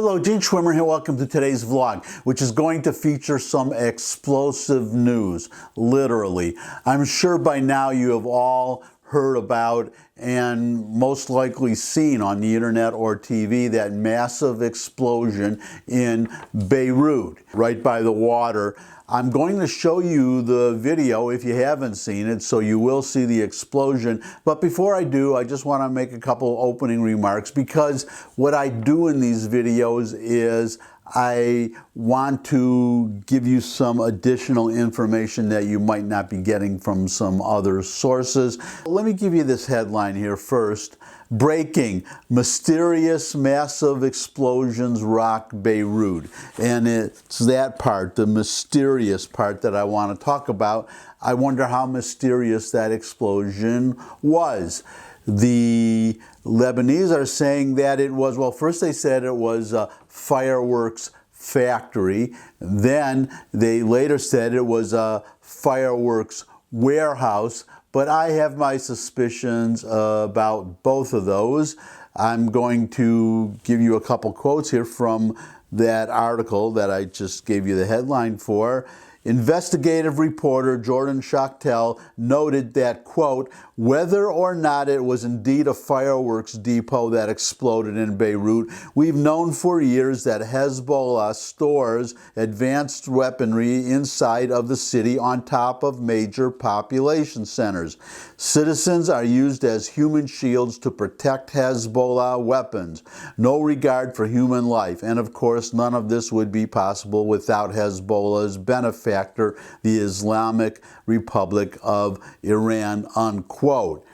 Hello, Gene Schwimmer here. Welcome to today's vlog, which is going to feature some explosive news, literally. I'm sure by now you have all heard about and most likely seen on the internet or TV that massive explosion in Beirut, right by the water. I'm going to show you the video if you haven't seen it, so you will see the explosion. But before I do, I just want to make a couple opening remarks, because what I do in these videos is I want to give you some additional information that you might not be getting from some other sources. Let me give you this headline here first. Breaking: mysterious massive explosions rock Beirut. And it's that part, the mysterious part, that I want to talk about. I wonder how mysterious that explosion was. The Lebanese are saying that it was, well, first they said it was a fireworks factory. Then they later said it was a fireworks warehouse. But I have my suspicions about both of those. I'm going to give you a couple quotes here from that article that I just gave you the headline for. Investigative reporter Jordan Schachtel noted that, quote, whether or not it was indeed a fireworks depot that exploded in Beirut, we've known for years that Hezbollah stores advanced weaponry inside of the city on top of major population centers. Citizens are used as human shields to protect Hezbollah weapons. No regard for human life. And of course, none of this would be possible without Hezbollah's benefactor, the Islamic Republic of Iran, unquote.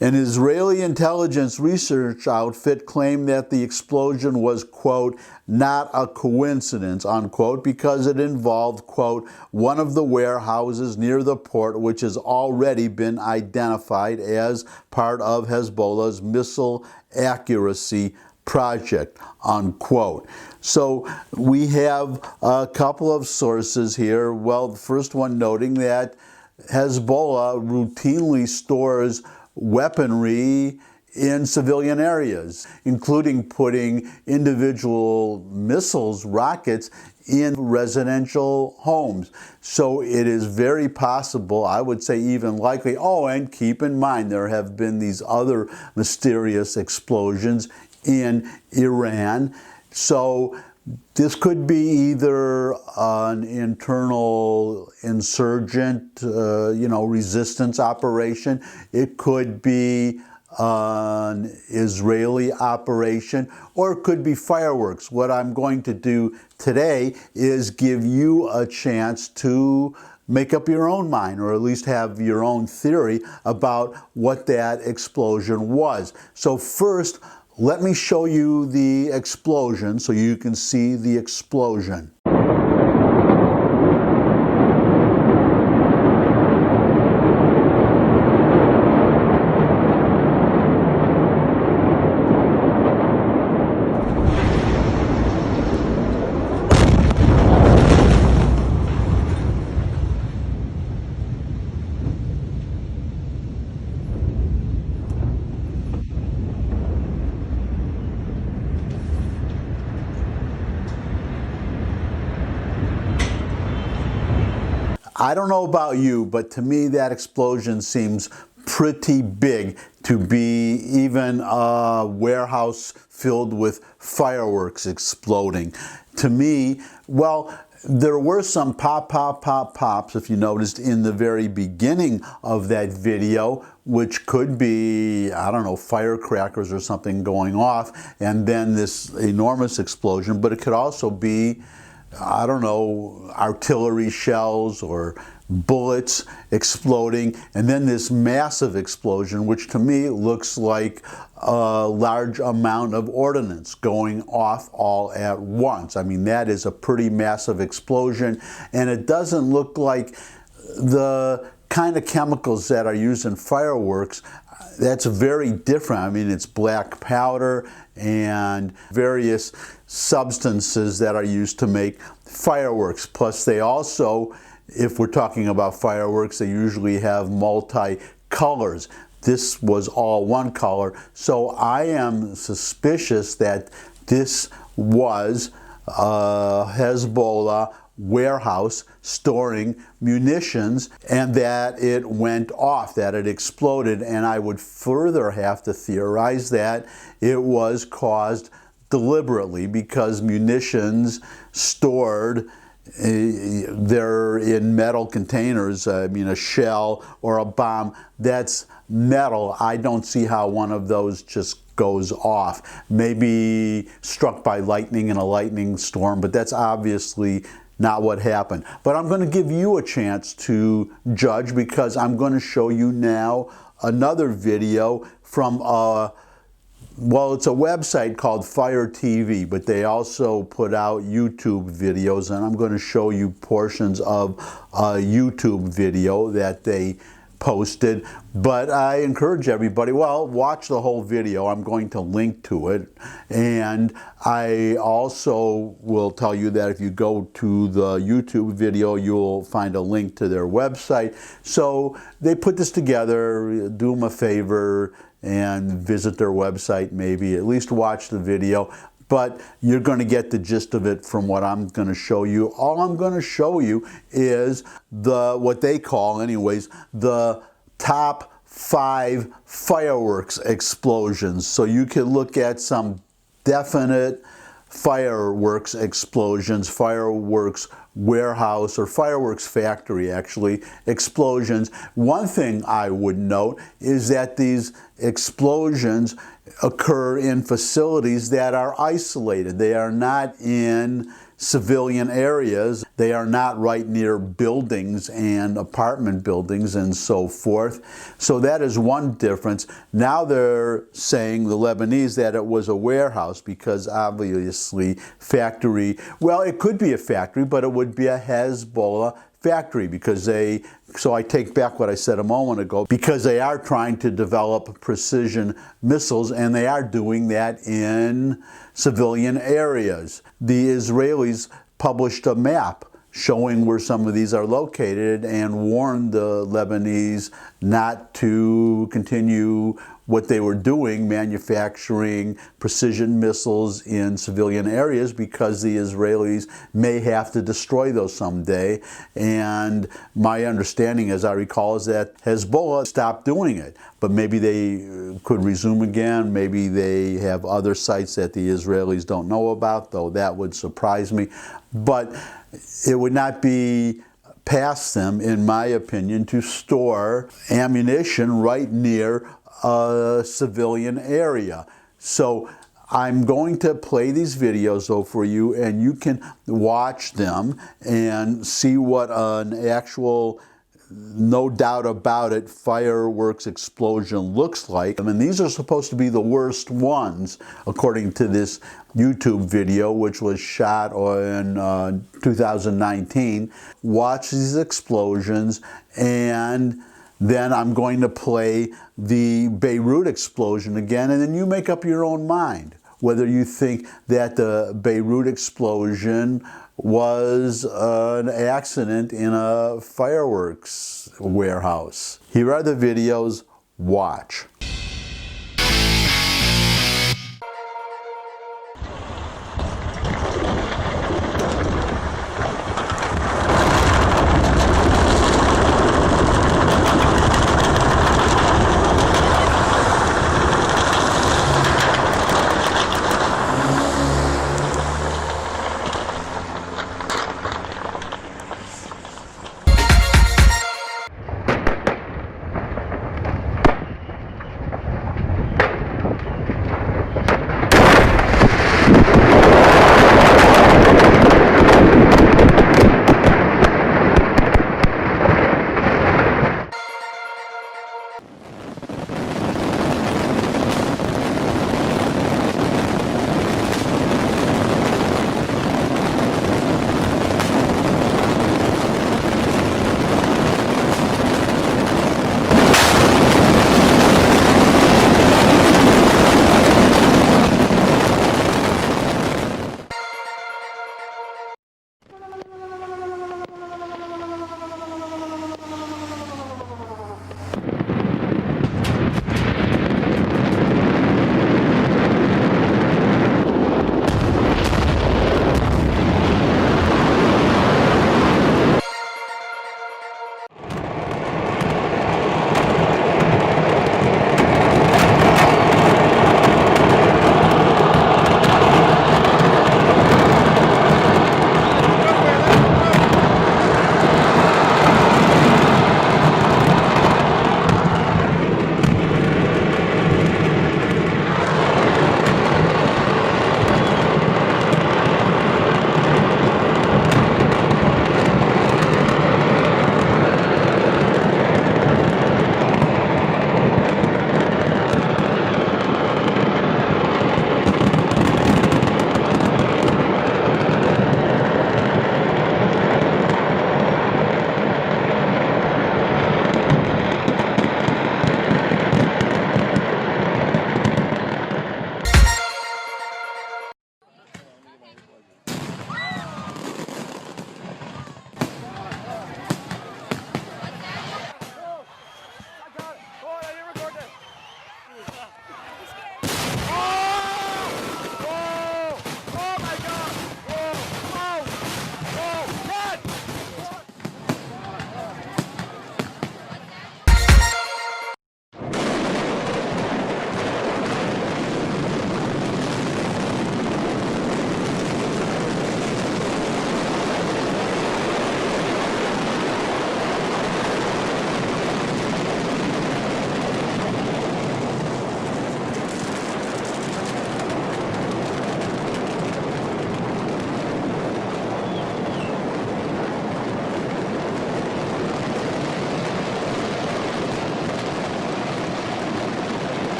An Israeli intelligence research outfit claimed that the explosion was, quote, not a coincidence, unquote, because it involved, quote, one of the warehouses near the port, which has already been identified as part of Hezbollah's missile accuracy project, unquote. So we have a couple of sources here. Well, the first one noting that Hezbollah routinely stores weaponry in civilian areas, including putting individual missiles, rockets, in residential homes. So it is very possible, I would say even likely, oh, and keep in mind there have been these other mysterious explosions in Iran. So this could be either an internal insurgent, resistance operation. It could be an Israeli operation, or it could be fireworks. What I'm going to do today is give you a chance to make up your own mind, or at least have your own theory about what that explosion was. So first, let me show you the explosion so you can see the explosion. I don't know about you, but to me that explosion seems pretty big to be even a warehouse filled with fireworks exploding. To me, well, there were some pops, if you noticed, in the very beginning of that video, which could be, I don't know, firecrackers or something going off, and then this enormous explosion. But it could also be, I don't know, artillery shells or bullets exploding, and then this massive explosion, which to me looks like a large amount of ordnance going off all at once. I mean, that is a pretty massive explosion, and it doesn't look like the kind of chemicals that are used in fireworks. That's very different. I mean, it's black powder and various substances that are used to make fireworks. Plus, they also, if we're talking about fireworks, they usually have multi-colors. This was all one color. So I am suspicious that this was Hezbollah warehouse storing munitions, and that it went off, that it exploded. And I would further have to theorize that it was caused deliberately, because munitions stored, they're in metal containers. I mean, a shell or a bomb, that's metal. I don't see how one of those just goes off. Maybe struck by lightning in a lightning storm, but that's obviously not what happened. But I'm going to give you a chance to judge, because I'm going to show you now another video from well, it's a website called Fire TV, but they also put out YouTube videos, and I'm going to show you portions of a YouTube video that they posted. But I encourage everybody, well, watch the whole video. I'm going to link to it. And I also will tell you that if you go to the YouTube video, you'll find a link to their website. So they put this together. Do them a favor and visit their website, maybe at least watch the video. But you're going to get the gist of it from what I'm going to show you. All I'm going to show you is what they call, anyways, the top 5 fireworks explosions. So you can look at some definite fireworks explosions, fireworks warehouse or fireworks factory, actually, explosions. One thing I would note is that these explosions occur in facilities that are isolated. They are not in civilian areas. They are not right near buildings and apartment buildings and so forth. So that is one difference. Now they're saying, the Lebanese, that it was a warehouse, because obviously factory, well, it could be a factory, but it would be a Hezbollah factory, because so I take back what I said a moment ago, because they are trying to develop precision missiles, and they are doing that in civilian areas. The Israelis published a map showing where some of these are located and warned the Lebanese not to continue what they were doing, manufacturing precision missiles in civilian areas, because the Israelis may have to destroy those someday. And my understanding, as I recall, is that Hezbollah stopped doing it. But maybe they could resume again. Maybe they have other sites that the Israelis don't know about, though that would surprise me. But it would not be past them, in my opinion, to store ammunition right near a civilian area. So I'm going to play these videos though for you, and you can watch them and see what an actual, no doubt about it, fireworks explosion looks like. I mean, these are supposed to be the worst ones, according to this YouTube video, which was shot in 2019. Watch these explosions, and then I'm going to play the Beirut explosion again, and then you make up your own mind whether you think that the Beirut explosion was an accident in a fireworks warehouse. Here are the videos. Watch.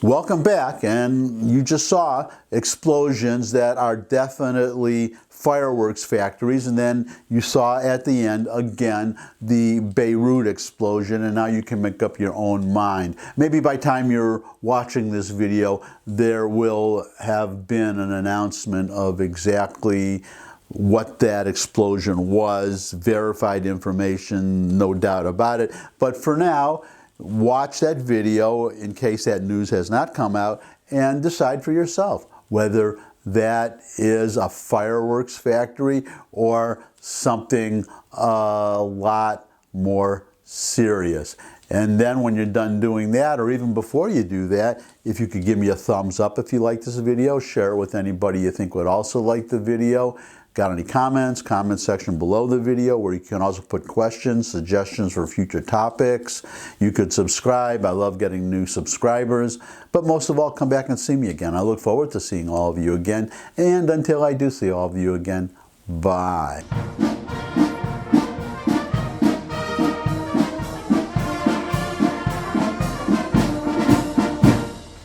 Welcome back, and you just saw explosions that are definitely fireworks factories, and then you saw at the end again the Beirut explosion, and now you can make up your own mind. Maybe by the time you're watching this video there will have been an announcement of exactly what that explosion was, verified information, no doubt about it. But for now, watch that video in case that news has not come out and decide for yourself whether that is a fireworks factory or something a lot more serious. And then when you're done doing that, or even before you do that, if you could give me a thumbs up if you like this video, share it with anybody you think would also like the video. Got any comments? Comment section below the video where you can also put questions, suggestions for future topics. You could subscribe. I love getting new subscribers. But most of all, come back and see me again. I look forward to seeing all of you again. And until I do see all of you again, bye.